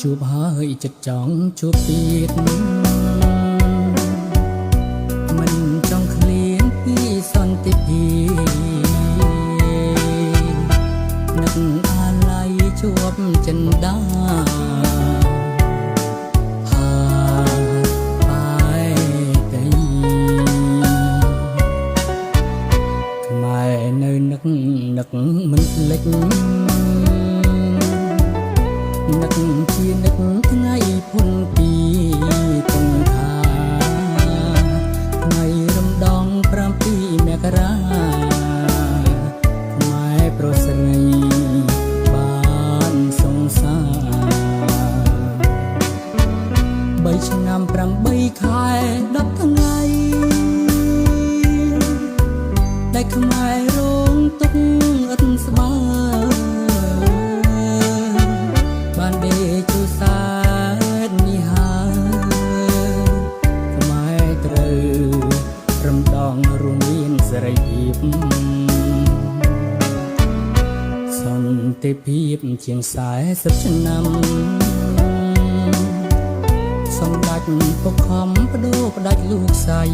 ជួបហើយចិត្តចង់ជួបទៀតមិនចង់ឃ្លានពីសន្តិភាពនឹកអាល័យជួបចិនដានឹកមិនភ្លេចនឹកជានឹកថ្ងៃពុនពីទុំថាថ្ងៃរំដង7មករាខ្មែរប្រស្រីបានសង្សារ3ឆ្នាំ8ខែ10ថ្ងៃដែលខ្មែររងទុក្ខឥតស្បើបានដេកជួសែតនេះហើយខ្មែរត្រូវរំដងរួមមានសេរីភាពសន្តិភាពជាង40ឆ្នាំសម្ដេចពកខំបដូរផ្ដាច់លោកស្រី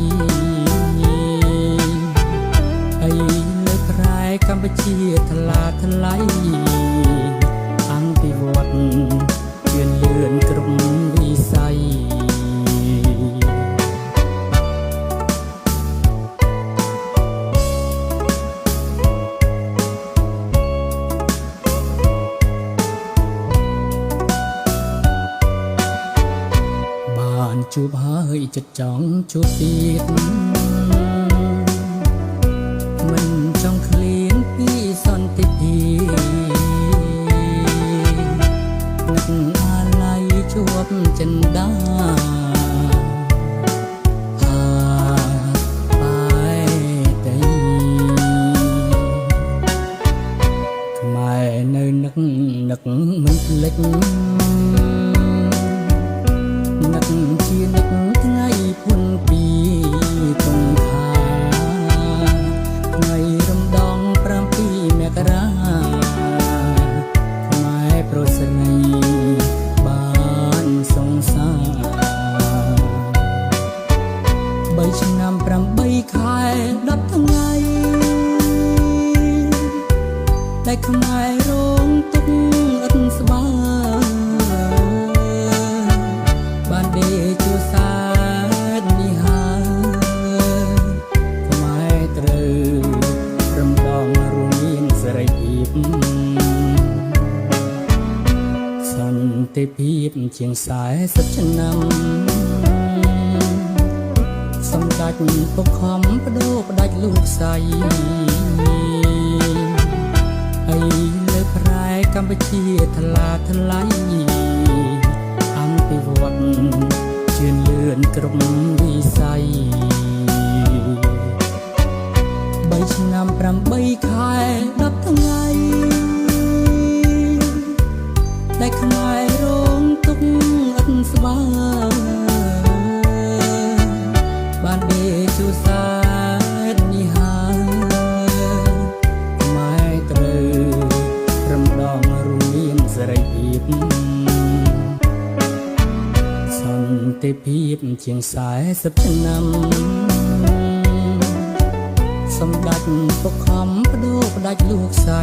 ហើយលើក្រែកម្ពុជាថ្លាថ្លៃអង្គវត្តជឿនលឿនគ្រប់វិស័យបានជួបហើយចិត្តចង់ជួបទៀតមិនចង់ឃ្លានពីសន្តិភាពនឹកអាល័យជួបចិនដាខ្មែរនៅនឹកមិនភ្លេចនឹកជានឹកថ្ងៃពុនពីទុំខាថ្ងៃរំដង7មករាខ្មែរប្រស្រីបានសង្សារ3ឆ្នាំ8ខែ10ថ្ងៃដែលខ្មែររងទុក្ខឥតស្បើបានដេកជួសែតនេះហើយខ្មែរត្រូវរំដងរួមមានសេរីភាពសន្តិភាពជាង40ឆ្នាំសម្ដេចពកខំបដូរផ្ដាច់លោកស្រីហើយលើក្រែកម្ពុជាថ្លាថ្លៃអង្គវត្តជឿនលឿនគ្រប់វិស័យ3ឆ្នាំ8ខែ10ថ្ងៃដែលខ្មែររងទុក្ខឥតស្បើបានដេកជួសែតនេះហើយខ្មែរត្រូវរំដងរួមមានសេរីភាពសន្តិភាពជាង40ឆ្នាំសម្ដេចពកខំបដូរផ្ដាច់លោកស្រី